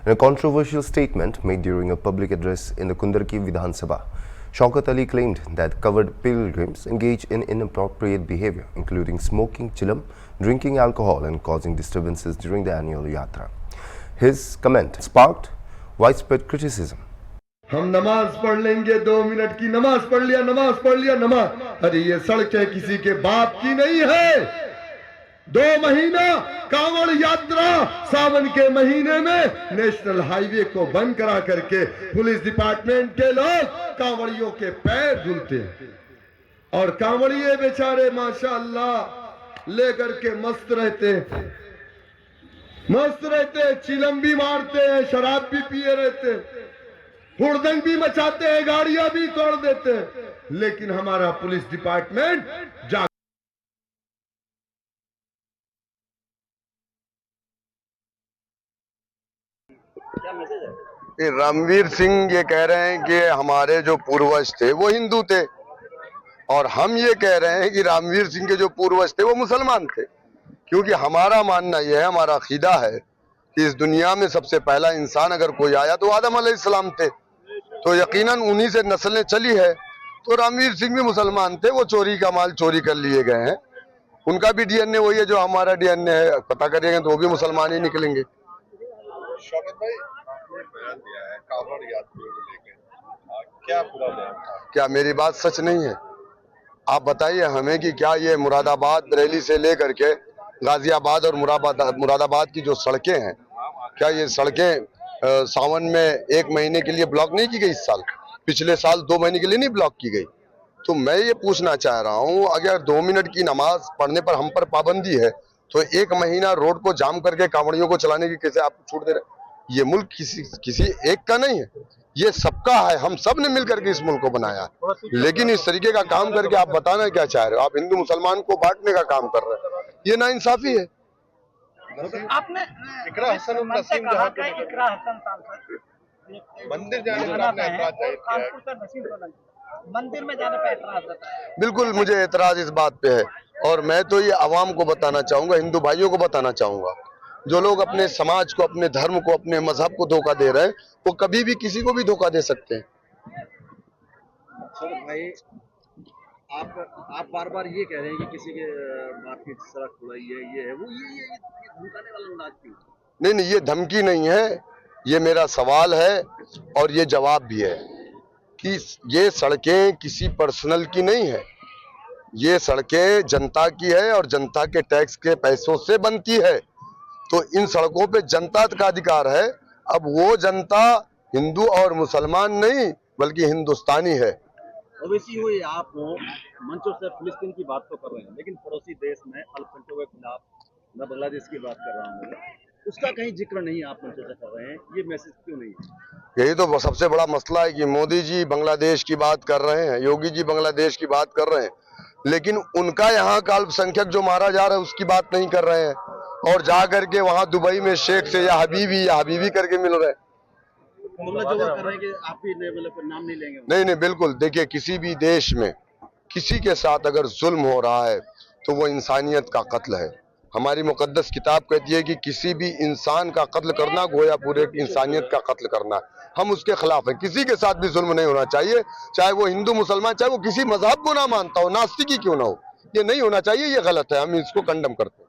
In a controversial statement made during a public address in the Kundarki Vidhan Sabha, Shaukat Ali claimed that covered pilgrims engage in inappropriate behavior, including smoking chillum, drinking alcohol and causing disturbances during the annual yatra. His comment sparked widespread criticism. हम नमाज पढ़ लेंगे 2 minute की नमाज पढ़ लिया नमाज। अरे ये सड़कें किसी के बाप की नहीं है। 2 महीना कांवड़ यात्रा सावन के महीने में नेशनल हाईवे को बंद करा करके पुलिस डिपार्टमेंट के लोग कांवड़ियों के पैर धुलते हैं और कांवड़िए बेचारे माशाअल्लाह लेकर के मस्त रहते, चिलम भी मारते हैं, शराब भी पिए रहते, हुड़दंग भी मचाते हैं, गाड़ियां भी तोड़ देते हैं, लेकिन हमारा पुलिस डिपार्टमेंट रणवीर सिंह ये कह रहे हैं कि हमारे जो पूर्वज थे वो हिंदू थे और हम ये कह रहे हैं कि रणवीर सिंह के जो पूर्वज थे वो मुसलमान थे, क्योंकि हमारा मानना यह है, हमारा अकीदा है कि इस दुनिया में सबसे पहला इंसान अगर कोई आया तो आदम अलैहिस्सलाम थे, तो यकीनन उन्हीं से नस्लें चली है। तो रणवीर सिंह भी मुसलमान थे, वो चोरी का माल चोरी कर लिए गए हैं, उनका भी डीएनए वही है जो हमारा डीएनए है, पता करिएगा तो वो भी मुसलमान ही निकलेंगे। शौकत भाई, आपने बयान दिया है कांवड़ यात्रियों को लेकर, क्या पूरा बयान था? क्या मेरी बात सच नहीं है? आप बताइए हमें कि क्या ये मुरादाबाद बरेली से लेकर के गाजियाबाद और मुरादाबाद की जो सड़कें हैं, क्या ये सड़कें सावन में 1 महीने के लिए ब्लॉक नहीं की गई? इस साल, पिछले साल 2 महीने के लिए नहीं ब्लॉक की गई? तो मैं ये पूछना चाह रहा हूँ, अगर 2 मिनट की नमाज पढ़ने पर हम पर पाबंदी है तो 1 महीना रोड को जाम करके कांवड़ियों को चलाने की कैसे आप छूट दे रहे? ये मुल्क किसी एक का नहीं है, ये सबका है, हम सब ने मिलकर के इस मुल्क को बनाया। लेकिन इस तरीके का काम करके आप बताना क्या चाह रहे हो? आप हिंदू मुसलमान को बांटने का काम कर रहे हैं, ये नाइंसाफी है। आपने इकरा हसन नसीम जहां पे मंदिर जाने पर आपने ऐतराज जाहिर किया है, मंदिर में जाने पर ऐतराज बताया। बिल्कुल मुझे ऐतराज इस बात पे है और मैं तो ये आवाम को बताना चाहूंगा, हिंदू भाइयों को बताना चाहूंगा, जो लोग अपने समाज को, अपने धर्म को, अपने मजहब को धोखा दे रहे हैं वो कभी भी किसी को भी धोखा दे सकते हैं। सर भाई, आप बार-बार ये कह रहे हैं कि किसी के बाप की सड़क खुलाई है, ये है वो, ये धमकाने वाला अंदाज क्यों? नहीं, ये धमकी नहीं है, ये मेरा सवाल है और ये जवाब भी है कि ये सड़कें किसी पर्सनल की नहीं है, ये सड़कें जनता की है और जनता के टैक्स के पैसों से बनती है, तो इन सड़कों पे जनता का अधिकार है। अब वो जनता हिंदू और मुसलमान नहीं बल्कि हिंदुस्तानी है। ओवैसी हुई आप मंचों से फिलिस्तीन की बात तो कर रहे हैं, लेकिन पड़ोसी देश में अल्पसंख्यकों के खिलाफ, मैं बांग्लादेश की बात कर रहा हूँ, उसका कहीं जिक्र नहीं आप मंचों से कर रहे हैं, ये मैसेज क्यों नहीं है? यही तो सबसे बड़ा मसला है कि मोदी जी बांग्लादेश की बात कर रहे हैं, योगी जी बांग्लादेश की बात कर रहे हैं, लेकिन उनका यहाँ का अल्पसंख्यक जो मारा जा रहा है उसकी बात नहीं कर रहे हैं और जा करके वहां दुबई में शेख से या हबीबी करके मिल रहे हैं। मतलब जो कर रहे हैं कि आप भी नाम नहीं लेंगे? नहीं, बिल्कुल। देखिए, किसी भी देश में किसी के साथ अगर जुल्म हो रहा है तो वो इंसानियत का कत्ल है। हमारी मुकद्दस किताब कहती है कि किसी भी इंसान का कत्ल करना गोया पूरे इंसानियत का कत्ल करना है। हम उसके खिलाफ हैं, किसी के साथ भी जुल्म नहीं होना चाहिए, चाहे वो हिंदू मुसलमान, चाहे वो किसी मजहब को ना मानता हो, नास्तिक ही क्यों ना हो, ये नहीं होना चाहिए, ये गलत है, हम इसको कंडम करते हैं।